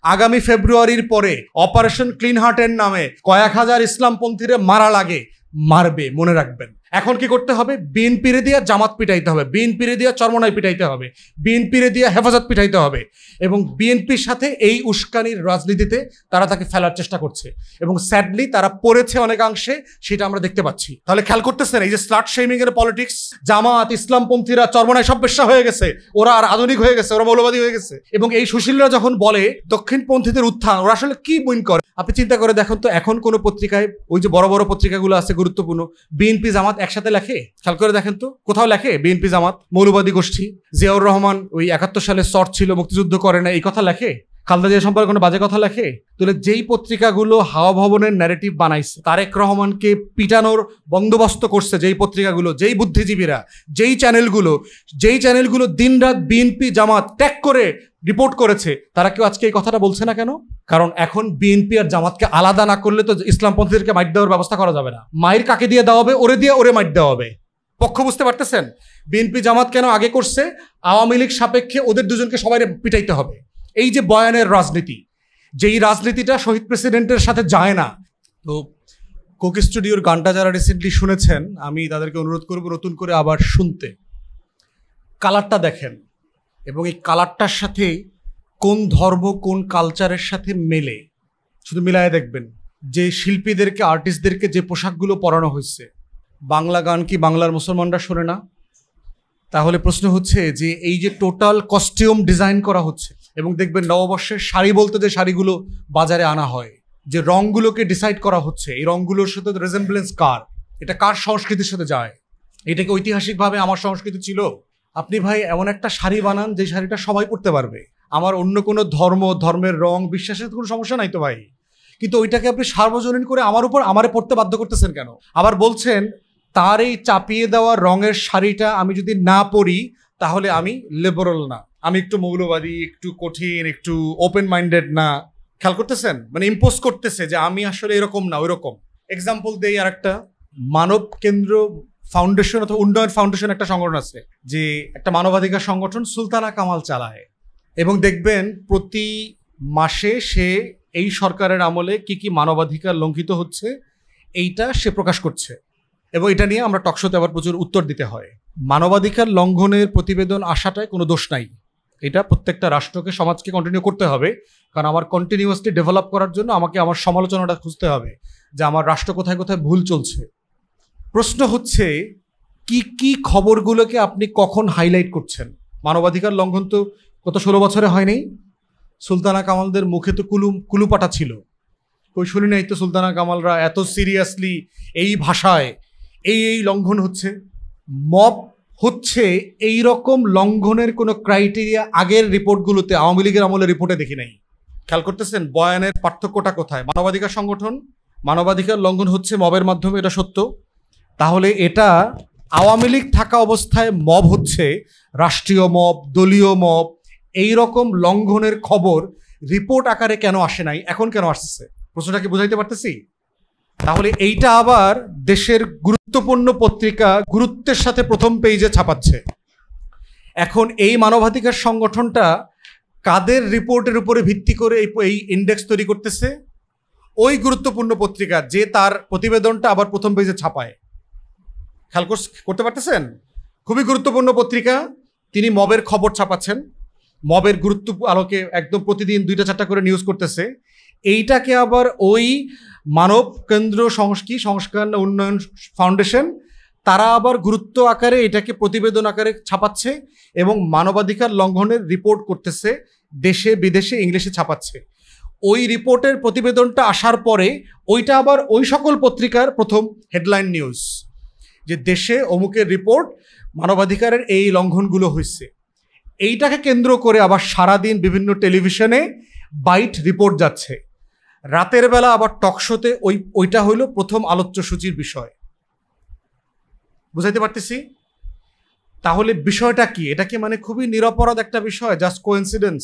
আগামী ফেব্রুয়ারির পরে অপারেশন ক্লিন হার্টের নামে কয়েক হাজার ইসলামপন্থীরে মারা লাগে, মারবে, মনে রাখবেন। এখন কি করতে হবে? বিএনপিরে দিয়ে জামাত পিটাইতে হবে, বিএনপিরে দিয়ে চরমনাই পিটাইতে হবে, বিএনপিরে দিয়ে হেফাজত পিটাইতে হবে। এবং বিএনপির সাথে এই উস্কানির রাজনীতিতে তারা তাকে ফেলার চেষ্টা করছে এবং স্যাডলি তারা পড়েছে অনেকাংশে, সেটা আমরা দেখতে পাচ্ছি। তাহলে খেয়াল করতেছেন এই যে স্লাট শেমিং এর পলিটিক্স, জামাত ইসলামপন্থীরা চরমনাই সব বেশ্যা হয়ে গেছে, ওরা আর আধুনিক হয়ে গেছে, ওরা মৌলবাদী হয়ে গেছে। এবং এই সুশীলরা যখন বলে দক্ষিণপন্থীদের উত্থান, ওরা আসলে কি বইন করে? আপনি চিন্তা করে দেখুন তো, এখন কোন পত্রিকায়, ওই যে বড় বড় পত্রিকাগুলো আছে গুরুত্বপূর্ণ, বিএনপি জামাত একসাথে লেখে? খেয়াল করে দেখেন তো, কোথাও লেখে বিএনপি জামাত মৌলবাদী গোষ্ঠী? জিয়াউর রহমান ওই 71 সালে শর্ট ছিল, মুক্তিযুদ্ধ করে না, এই কথা লেখে? খালেদা জিয়া সম্পর্কে কোনো বাজে কথা লেখে? তাহলে যেই পত্রিকাগুলো হাওয়া ভবনের ন্যারেটিভ বানাইছে, তারেক রহমানকে পিটানোর বন্দোবস্ত করছে যেই পত্রিকাগুলো, যেই বুদ্ধিজীবীরা, যেই চ্যানেলগুলো দিনরাত বিএনপি জামাত ট্যাগ করে রিপোর্ট করেছে, তারা কেউ আজকে এই কথাটা বলছে না কেন? কারণ এখন বিএনপি আর জামাতকে আলাদা না করলে তো ইসলামপন্থীদেরকে মাইট দেওয়ার ব্যবস্থা করা যাবে না। মায়ের কাকে দিয়ে দেওয়া হবে? ওরে দিয়ে ওরে মাইট দেওয়া হবে। পক্ষ বুঝতে পারতেছেন? বিএনপি জামাত কেন আগে করছে? আওয়ামী লীগ সাপেক্ষে ওদের দুজনকে সবাই পিটাইতে হবে। এই যে বয়ানের রাজনীতি, যেই রাজনীতিটা শহীদ প্রেসিডেন্টের সাথে যায় না। তো কোক স্টুডিওর গানটা যারা রিসেন্টলি শুনেছেন, আমি তাদেরকে অনুরোধ করব নতুন করে আবার শুনতে। কালারটা দেখেন এবং এই কালারটার সাথে কোন ধর্ম কোন কালচারের সাথে মেলে শুধু মিলায় দেখবেন। যে শিল্পীদেরকে, আর্টিস্টদেরকে যে পোশাকগুলো পরানো হয়েছে, বাংলা গান কি বাংলার মুসলমানরা শোনে না? তাহলে প্রশ্ন হচ্ছে যে এই যে টোটাল কস্টিউম ডিজাইন করা হচ্ছে, এবং দেখবেন নববর্ষের শাড়ি বলতে যে শাড়িগুলো বাজারে আনা হয়, যে রঙগুলোকে ডিসাইড করা হচ্ছে, এই রঙগুলোর সাথে রেজেম্বলেন্স কার? এটা কার সংস্কৃতির সাথে যায়? এটা কি ঐতিহাসিকভাবে আমার সংস্কৃতি ছিল? আপনি ভাই এমন একটা শাড়ি বানান যে শাড়িটা সবাই পরতে পারবে। আমার অন্য কোনো ধর্মের রং, বিশ্বাসের কোনো সমস্যা নাই তো ভাই, কিন্তু ওইটাকে আপনি সার্বজনীন করে আমারে পড়তে বাধ্য করতেছেন কেন? আবার বলছেন তার এই চাপিয়ে দেওয়া রঙের শাড়িটা আমি যদি না পরি তাহলে আমি লিবারাল না, আমি একটু মৌলবাদী, একটু কঠিন, একটু ওপেন মাইন্ডেড না। খেয়াল করতেছেন? মানে ইম্পোজ করতেছে যে আমি আসলে এরকম না ওইরকম। এক্সাম্পল দেই আর একটা, মানব কেন্দ্র ফাউন্ডেশন অথবা উন্নয়ন ফাউন্ডেশন একটা সংগঠন আছে, যে একটা মানবাধিকার সংগঠন, সুলতানা কামাল চালায়। এবং দেখবেন প্রতি মাসে সে এই সরকারের আমলে কি কি মানবাধিকার লঙ্ঘিত হচ্ছে এইটা সে প্রকাশ করছে, এবং এটা নিয়ে আমরা টকশোতে আবার প্রচুর উত্তর দিতে হয়। মানবাধিকার লঙ্ঘনের প্রতিবেদন আসাটায় কোনো দোষ নাই, এটা প্রত্যেকটা রাষ্ট্রকে, সমাজকে কন্টিনিউ করতে হবে। কারণ আমার কন্টিনিউয়াসলি ডেভেলপ করার জন্য আমাকে আমার সমালোচনাটা খুঁজতে হবে যে আমার রাষ্ট্র কোথায় কোথায় ভুল চলছে। প্রশ্ন হচ্ছে কি কি খবরগুলোকে আপনি কখন হাইলাইট করছেন? মানবাধিকার লঙ্ঘন তো গত 16 বছরে হয়নি। সুলতানা কামালদের মুখে তো কুলুপাটা ছিল, কই শুনি নাই তো সুলতানা কামালরা এত সিরিয়াসলি এই ভাষায় এই লঙ্ঘন হচ্ছে। মব হচ্ছে এই রকম লঙ্ঘনের কোনো ক্রাইটেরিয়া আগের রিপোর্টগুলোতে, আওয়ামী লীগের আমলের রিপোর্টে দেখি নাই। খেয়াল করতেছেন বয়ানের পার্থক্যটা কোথায়? মানবাধিকার সংগঠন, মানবাধিকার লঙ্ঘন হচ্ছে মবের মাধ্যমে, এটা সত্য। তাহলে এটা আওয়ামী লীগ থাকা অবস্থায় মব হচ্ছে, রাষ্ট্রীয় মব, দলীয় মব, এই রকম লঙ্ঘনের খবর রিপোর্ট আকারে কেন আসে নাই, এখন কেন আসছে? প্রশ্নটা কি বুঝাইতে পারতেছি? তাহলে এইটা আবার দেশের গুরুত্বপূর্ণ পত্রিকা গুরুত্বের সাথে প্রথম পেজে ছাপাচ্ছে। এখন এই মানবাধিকার সংগঠনটা কাদের রিপোর্টের উপরে ভিত্তি করে এই ইন্ডেক্স তৈরি করতেছে? ওই গুরুত্বপূর্ণ পত্রিকা যে তার প্রতিবেদনটা আবার প্রথম পেজে ছাপায়। খেয়াল করতে পারতেছেন? খুবই গুরুত্বপূর্ণ পত্রিকা, তিনি মবের খবর ছাপাচ্ছেন, মবের গুরুত্ব আলোকে একদম প্রতিদিন 2টা-4টা করে নিউজ করতেছে। এইটাকে আবার ওই মানব কেন্দ্র সংস্কার উন্নয়ন ফাউন্ডেশন তারা আবার গুরুত্ব আকারে এটাকে প্রতিবেদন আকারে ছাপাচ্ছে এবং মানবাধিকার লঙ্ঘনের রিপোর্ট করতেছে, দেশে বিদেশে ইংলিশে ছাপাচ্ছে। ওই রিপোর্টের প্রতিবেদনটা আসার পরে ওইটা আবার ওই সকল পত্রিকার প্রথম হেডলাইন নিউজ, যে দেশে অমুকের রিপোর্ট, মানবাধিকারের এই লঙ্ঘনগুলো হয়েছে। এইটাকে কেন্দ্র করে আবার সারাদিন বিভিন্ন টেলিভিশনে বাইট রিপোর্ট যাচ্ছে, রাতের বেলা আবার টকশোতে ওইটা হইল প্রথম আলোচ্য সূচির বিষয়। বুঝাইতে পারতেছি? তাহলে বিষয়টা কি? এটা কি মানে খুবই নিরপরাধ একটা বিষয়, জাস্ট কোইন্সিডেন্স?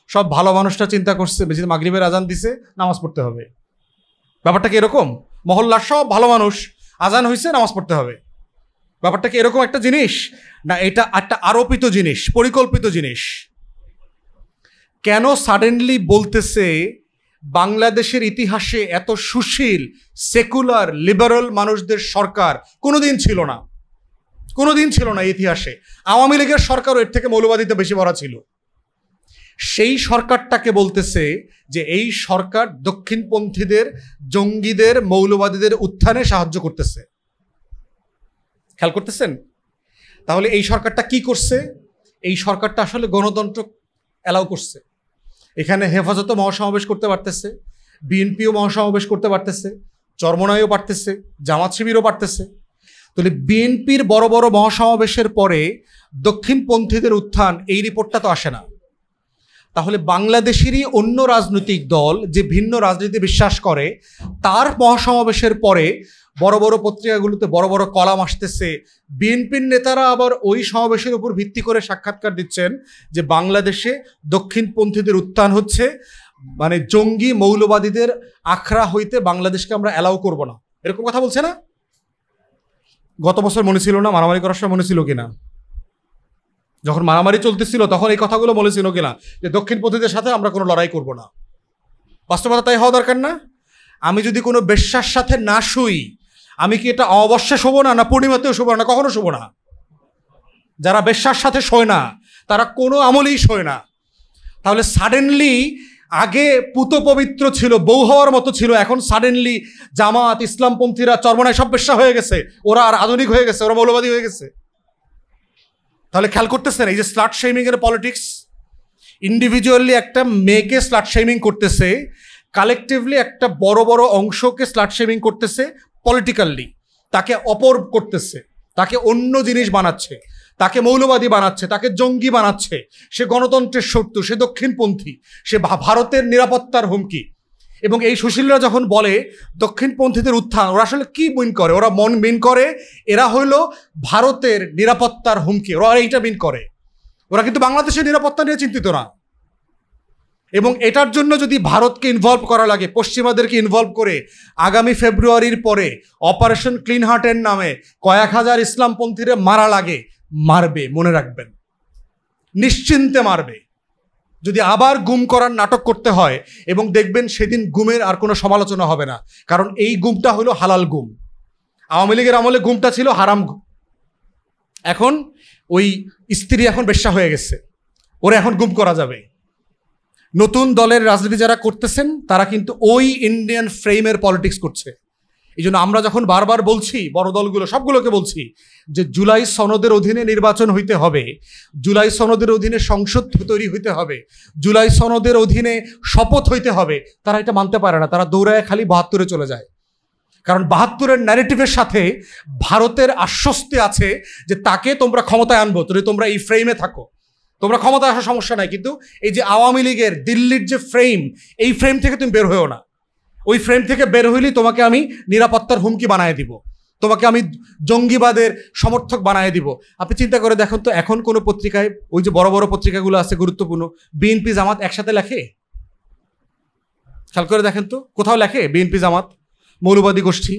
সব ভালো মানুষটা চিন্তা করছে মাগরিবের আজান দিছে, নামাজ পড়তে হবে, ব্যাপারটা কি এরকম? মহল্লার সব ভালো মানুষ, আজান হয়েছে, নামাজ পড়তে হবে, ব্যাপারটা কি এরকম একটা জিনিস? না, এটা একটা আরোপিত জিনিস, পরিকল্পিত জিনিস। কেন সাডেনলি বলতেছে বাংলাদেশের ইতিহাসে এত সুশীল সেকুলার লিবারাল মানুষদের সরকার কোনোদিন ছিল না, কোনোদিন ছিল না ইতিহাসে। আওয়ামী লীগের সরকারও এর থেকে মৌলবাদীতে বেশি ভরা ছিল। সেই সরকারটাকে বলতেছে যে এই সরকার দক্ষিণপন্থীদের, জঙ্গিদের, মৌলবাদীদের উত্থানে সাহায্য করতেছে। খেয়াল করতেছেন? তাহলে এই সরকারটা কি করছে? এই সরকারটা আসলে গণতন্ত্র অ্যালাউ করছে। এখানে হেফাজতও মহাসমাবেশ করতে পারতেছে, বিএনপিও মহাসমাবেশ করতে পারতেছে, চরমনাইও পারতেছে, জামাত শিবিরও পারতেছে। তাহলে বিএনপির বড় বড় মহাসমাবেশের পরে দক্ষিণপন্থীদের উত্থান, এই রিপোর্টটা তো আসে না। তাহলে বাংলাদেশেরই অন্য রাজনৈতিক দল যে ভিন্ন রাজনীতি বিশ্বাস করে, তার মহাসমাবেশের পরে বড় বড় পত্রিকাগুলোতে বড় বড় কলাম আসতেছে। বিএনপির নেতারা আবার ওই সমাবেশের উপর ভিত্তি করে সাক্ষাৎকার দিচ্ছেন যে বাংলাদেশে দক্ষিণপন্থীদের উত্থান হচ্ছে, মানে জঙ্গি মৌলবাদীদের আখড়া হইতে বাংলাদেশকে আমরা অ্যালাউ করব না, এরকম কথা বলছে না? গত বছর মনে ছিল না? মারামারি করার সময় মনে ছিল কিনা? যখন মারামারি চলতেছিল তখন এই কথাগুলো মনে ছিল কিনা যে দক্ষিণপন্থীদের সাথে আমরা কোনো লড়াই করব না? বাস্তবতা তাই হওয়া দরকার না? আমি যদি কোনো বেশ্যার সাথে না শুই, আমি কি এটা অমাবস্যা শোব না, না পূর্ণিমাতেও শোব না, কখনো শোব না? যারা বেশ্যার সাথে শোয় না তারা কোনো আমলেই শোয় না। তাহলে সাডেনলি আগে পুত পবিত্র ছিল, বউ হওয়ার মতো ছিল, এখন সাডেনলি জামাত, ইসলামপন্থীরা, চরমনায় সব বেশ্যা হয়ে গেছে, ওরা আর আধুনিক হয়ে গেছে, ওরা মৌলবাদী হয়ে গেছে। তাহলে খেয়াল করতেছেন এই যে স্লাট শেমিং এর পলিটিক্স, ইন্ডিভিজুয়ালি একটা মেয়েকে স্লাট শেমিং করতেছে, কালেকটিভলি একটা বড় বড় অংশকে স্লাট শেমিং করতেছে, পলিটিক্যালি তাকে অপর করতেছে, তাকে অন্য জিনিস বানাচ্ছে, তাকে মৌলবাদী বানাচ্ছে, তাকে জঙ্গি বানাচ্ছে। সে গণতন্ত্রের শত্রু, সে দক্ষিণপন্থী, সে ভারতের নিরাপত্তার হুমকি। এবং এই সুশীলরা যখন বলে দক্ষিণপন্থীদের উত্থান, ওরা আসলে কি মিন করে? ওরা মিন করে এরা হইল ভারতের নিরাপত্তার হুমকি, ওরা এইটা মিন করে। ওরা কিন্তু বাংলাদেশের নিরাপত্তা নিয়ে চিন্তিত না। এবং এটার জন্য যদি ভারতকে ইনভলভ করা লাগে, পশ্চিমাদেরকে ইনভলভ করে আগামী ফেব্রুয়ারির পরে অপারেশন ক্লিন হার্টের নামে কয়েক হাজার ইসলামপন্থীরে মারা লাগে, মারবে, মনে রাখবেন, নিশ্চিন্তে মারবে। যদি আবার গুম করার নাটক করতে হয়, এবং দেখবেন সেদিন গুমের আর কোনো সমালোচনা হবে না, কারণ এই গুমটা হলো হালাল গুম। আওয়ামী লীগের আমলে গুমটা ছিল হারাম গুম। এখন ওই স্ত্রী এখন বেশ্যা হয়ে গেছে, ওরা এখন গুম করা যাবে। নতুন দলের রাজনীতি যারা করতেছেন তারা কিন্তু ওই ইন্ডিয়ান ফ্রেমের পলিটিক্স করছে। এই জন্য আমরা যখন বারবার বলছি, বড় দলগুলো সবগুলোকে বলছি যে জুলাই সনদের অধীনে নির্বাচন হইতে হবে, জুলাই সনদের অধীনে সংসদ তৈরি হইতে হবে, জুলাই সনদের অধীনে শপথ হইতে হবে, তারা এটা মানতে পারে না। তারা দৌড়ায় খালি ৭২-এ চলে যায়। কারণ ৭২-এর ন্যারেটিভের সাথে ভারতের আশ্বস্তি আছে যে তাকে তোমরা ক্ষমতায় আনবো, যদি তোমরা এই ফ্রেমে থাকো, তোমরা ক্ষমতায় আসার সমস্যা নাই, কিন্তু এই যে আওয়ামী লীগের দিল্লির যে ফ্রেম, এই ফ্রেম থেকে তুমি বের হয়েও না। ওই ফ্রেম থেকে বের হইলেই তোমাকে আমি নিরাপত্তার হুমকি বানিয়ে দিব, তোমাকে আমি জঙ্গিবাদের সমর্থক বানিয়ে দিব। আপনি চিন্তা করে দেখুন তো, এখন কোনো পত্রিকায়, ওই যে বড় বড় পত্রিকাগুলো আছে গুরুত্বপূর্ণ, বিএনপি জামাত একসাথে লেখে? খেয়াল করে দেখেন তো, কোথাও লেখে বিএনপি জামাত মৌলবাদী গোষ্ঠী,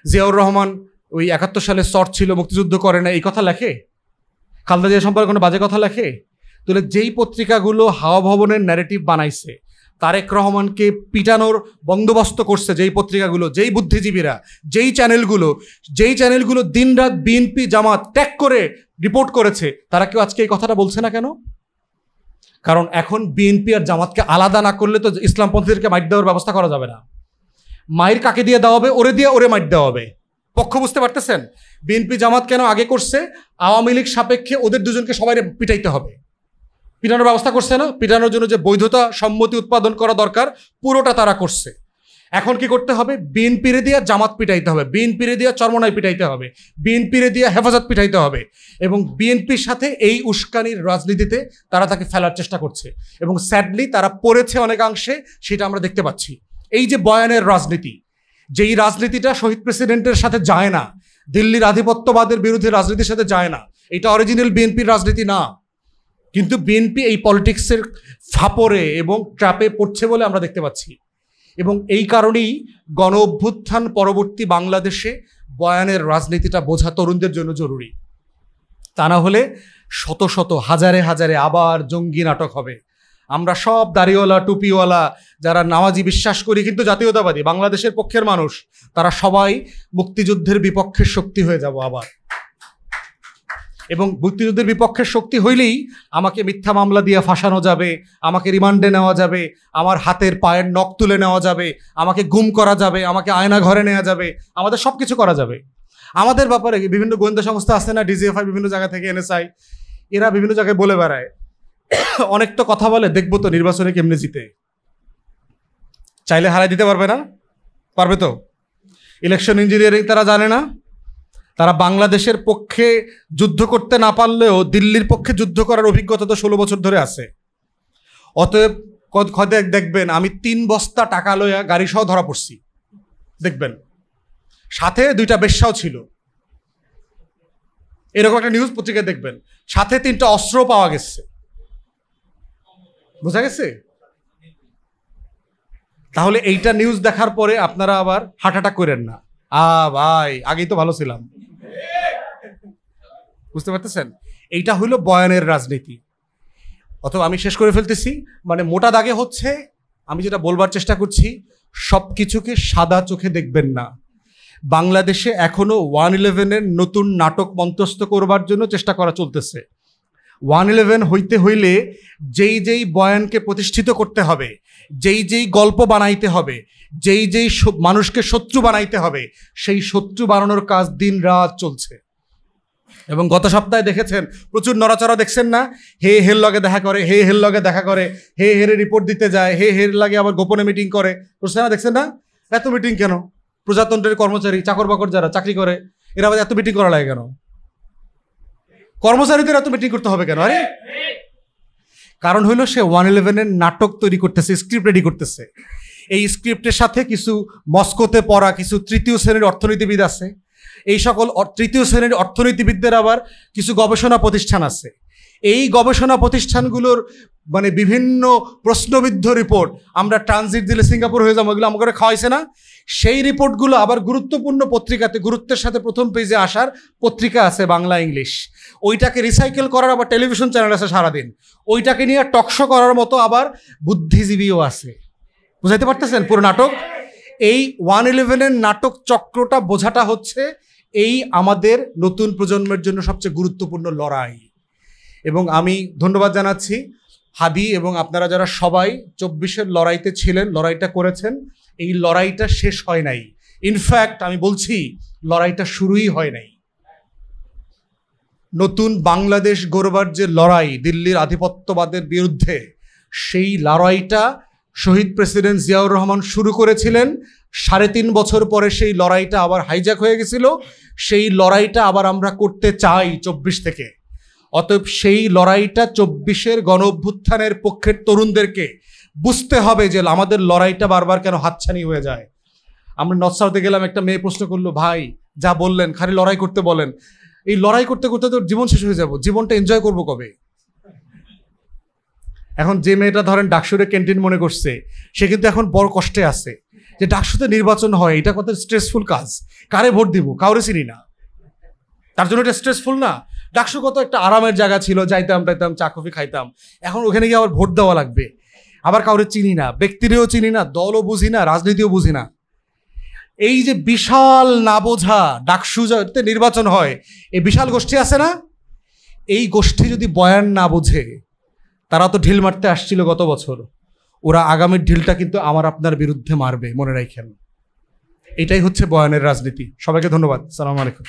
জিয়াউর রহমান ওই ৭১ সালে শর্ট ছিল, মুক্তিযুদ্ধ করে না, এই কথা লেখে? খালেদা জিয়া সম্পর্কে কোনো বাজে কথা লেখে? তাহলে যেই পত্রিকাগুলো হাওয়া ভবনের ন্যারেটিভ বানাইছে, তারেক রহমানকে পিটানোর বন্দোবস্ত করছে যেই পত্রিকাগুলো, যেই বুদ্ধিজীবীরা, যেই চ্যানেলগুলো দিনরাত বিএনপি জামাত ট্যাগ করে রিপোর্ট করেছে, তারা কেউ আজকে এই কথাটা বলছে না কেন? কারণ এখন বিএনপি আর জামাতকে আলাদা না করলে তো ইসলামপন্থীদেরকে মাইট দেওয়ার ব্যবস্থা করা যাবে না। মায়ের কাকে দিয়ে দেওয়া হবে? ওরে দিয়ে ওরে মাইট দেওয়া হবে। পক্ষ বুঝতে পারতেছেন? বিএনপি জামাত কেন আগে করছে? আওয়ামী লীগ সাপেক্ষে ওদের দুজনকে সবাই পিটাইতে হবে, পিটানোর ব্যবস্থা করছে না? পিটানোর জন্য যে বৈধতা সম্মতি উৎপাদন করা দরকার, পুরোটা তারা করছে। এখন কি করতে হবে? বিএনপিরে দিয়ে জামাত পিটাইতে হবে, বিএনপিরে দিয়ে চরমনাই পিটাইতে হবে, বিএনপিরে দিয়ে হেফাজত পিটাইতে হবে। এবং বিএনপির সাথে এই উস্কানির রাজনীতিতে তারা তাকে ফেলার চেষ্টা করছে, এবং স্যাডলি তারা পড়েছে অনেকাংশে, সেটা আমরা দেখতে পাচ্ছি। এই যে বয়ানের রাজনীতি, যেই রাজনীতিটা শহীদ প্রেসিডেন্টের সাথে যায় না, দিল্লির আধিপত্যবাদের বিরুদ্ধে রাজনীতির সাথে যায় না, এটা অরিজিনাল বিএনপির রাজনীতি না। কিন্তু বিএনপি এই পলিটিক্সের ফাপরে এবং ট্র্যাপে পড়ছে বলে আমরা দেখতে পাচ্ছি। এবং এই কারণেই গণ অভ্যুত্থান পরবর্তী বাংলাদেশে বয়ানের রাজনীতিটা বোঝা তরুণদের জন্য জরুরি। তা না হলে শত শত, হাজারে হাজারে আবার জঙ্গি নাটক হবে, আমরা সব দাড়িওয়ালা টুপিওয়ালা যারা নামাজি বিশ্বাস করি কিন্তু জাতীয়তাবাদী বাংলাদেশের পক্ষের মানুষ, তারা সবাই মুক্তিযুদ্ধের বিপক্ষের শক্তি হয়ে যাব আবার। এবং মুক্তিযুদ্ধের বিপক্ষের শক্তি হইলেই আমাকে মিথ্যা মামলা দিয়ে ফাঁসানো যাবে, আমাকে রিমান্ডে নেওয়া যাবে, আমার হাতের পায়ের নখ তুলে নেওয়া যাবে, আমাকে গুম করা যাবে, আমাকে আয়না ঘরে নেওয়া যাবে, আমাদের সব কিছু করা যাবে। আমাদের ব্যাপারে বিভিন্ন গোয়েন্দা সংস্থা আছে না, ডিজিএফআই বিভিন্ন জায়গা থেকে এনএসআই, এরা বিভিন্ন জায়গায় বলে বেড়ায়, অনেক তো কথা বলে, দেখবো তো নির্বাচনে কেমনে জিতে। চাইলে হারাই দিতে পারবে না? পারবে তো। ইলেকশন ইঞ্জিনিয়ারিং তারা জানে না? তারা বাংলাদেশের পক্ষে যুদ্ধ করতে না পারলেও দিল্লির পক্ষে যুদ্ধ করার অভিজ্ঞতা তো 16 বছর ধরে আছে। অতএব দেখবেন আমি 3 বস্তা টাকা লইয়া গাড়ি সহ ধরা পড়ছি, দেখবেন সাথে 2টা বেশ্যাও ছিল, এরকম একটা নিউজ পত্রিকায় দেখবেন, সাথে 3টা অস্ত্র পাওয়া গেছে। বোঝা গেছে? তাহলে এইটা নিউজ দেখার পরে আপনারা আবার হার্ট অ্যাটাক করেন না, ভাই আগেই তো ভালো ছিলাম। বুঝতে পারতেছেন? এইটা হইল বয়ানের রাজনীতি। অথবা আমি শেষ করে ফেলতেছি, মানে মোটা দাগে হচ্ছে, আমি যেটা বলবার চেষ্টা করছি, সব কিছুকে সাদা চোখে দেখবেন না। বাংলাদেশে এখনো 111-এর নতুন নাটক মঞ্চস্থ করবার জন্য চেষ্টা করা চলতেছে। 111 হইতে হইলে যেই যেই বয়ানকে প্রতিষ্ঠিত করতে হবে, যেই যেই গল্প বানাইতে হবে, যেই যেই মানুষকে শত্রু বানাইতে হবে, সেই শত্রু বানানোর কাজ দিন রাত চলছে। এবং গত সপ্তাহে দেখেছেন প্রচুর নড়াচড়া, দেখছেন না? হে হের লগে দেখা করে, হে হের লগে দেখা করে, হে হেরে রিপোর্ট দিতে যায়, হে হের লাগে আবার গোপনে মিটিং করে, বুঝছেন না? দেখছেন না? এত মিটিং কেন? প্রজাতন্ত্রের কর্মচারী, চাকর বাকর যারা চাকরি করে, এরা আবার এত মিটিং করা লাগে কেন? কর্মচারীদের এত মিটিং করতে হবে কেন? আরে কারণ হইলো সে 111-এর নাটক তৈরি করতেছে, স্ক্রিপ্ট রেডি করতেছে। এই স্ক্রিপ্টের সাথে কিছু মস্কোতে পড়া কিছু তৃতীয় শ্রেণীর অর্থনীতিবিদ আছে, এই সকল তৃতীয় শ্রেণীর অর্থনীতিবিদদের আবার কিছু গবেষণা প্রতিষ্ঠান আছে। এই গবেষণা প্রতিষ্ঠানগুলোর মানে বিভিন্ন প্রশ্নবিদ্ধ রিপোর্ট আমরা ট্রানজিট দিলে সিঙ্গাপুর হয়ে যাবো, এগুলো আমাকে খাওয়াইছে না? সেই রিপোর্টগুলো আবার গুরুত্বপূর্ণ পত্রিকাতে গুরুত্বের সাথে প্রথম পেজে আসার পত্রিকা আছে বাংলা ইংলিশ, ওইটাকে রিসাইকেল করার আবার টেলিভিশন চ্যানেল আছে সারাদিন, ওইটাকে নিয়ে টকশো করার মতো আবার বুদ্ধিজীবীও আছে। বুঝাইতে পারতেছেন পুরো নাটক? এই 111-এর নাটক চক্রটা বোঝাটা হচ্ছে এই আমাদের নতুন প্রজন্মের জন্য সবচেয়ে গুরুত্বপূর্ণ লড়াই। এবং আমি ধন্যবাদ জানাচ্ছি হাদি এবং আপনারা যারা সবাই 24-এর লড়াইতে ছিলেন, লড়াইটা করেছেন। এই লড়াইটা শেষ হয় নাই, ইনফ্যাক্ট আমি বলছি লড়াইটা শুরুই হয় নাই। নতুন বাংলাদেশ গড়বার যে লড়াই দিল্লির আধিপত্যবাদের বিরুদ্ধে, সেই লড়াইটা শহীদ প্রেসিডেন্ট জিয়াউর রহমান শুরু করেছিলেন। 3.5 বছর পরে সেই লড়াইটা আবার হাইজ্যাক হয়ে গেছিল। সেই লড়াইটা আবার আমরা করতে চাই 24 থেকে। অতএব সেই লড়াইটা 24-এর গণ অভ্যুত্থানের পক্ষের তরুণদেরকে বুঝতে হবে যে আমাদের লড়াইটা বারবার কেন হাতছানি হয়ে যায়। আমরা নর্থ সাউথে গেলাম, একটা মেয়ে প্রশ্ন করলো, ভাই যা বললেন খালি লড়াই করতে বলেন, এই লড়াই করতে করতে তো জীবন শেষ হয়ে যাব, জীবনটা এনজয় করবো কবে? এখন যে মেয়েটা ধরেন ডাকসুরে ক্যান্টিন মনে করছে, সে কিন্তু এখন বড় কষ্টে আছে যে ডাকসুতে নির্বাচন হয়, এটা কত স্ট্রেসফুল কাজ, কারে ভোট দিব, কাউরে চিনি না, তার জন্য এটা স্ট্রেসফুল না? ডাকসু কত একটা আরামের জায়গা ছিল, যাইতাম টাইতাম চা কফি খাইতাম, এখন ওখানে গিয়ে আবার ভোট দেওয়া লাগবে, আবার কাউরে চিনি না, ব্যক্তিরেও চিনি না, দলও বুঝি না, রাজনীতিও বুঝি না। এই যে বিশাল না বোঝা ডাকসু যাতে নির্বাচন হয়, এই বিশাল গোষ্ঠী আছে না, এই গোষ্ঠী যদি বয়ান না বোঝে, তারা তো ঢিল মারতে আসছিল গত বছর, ওরা আগামীর ঢিলটা কিন্তু আমার আপনার বিরুদ্ধে মারবে, মনে রাখেন। এটাই হচ্ছে বয়ানের রাজনীতি। সবাইকে ধন্যবাদ। আসসালামু আলাইকুম।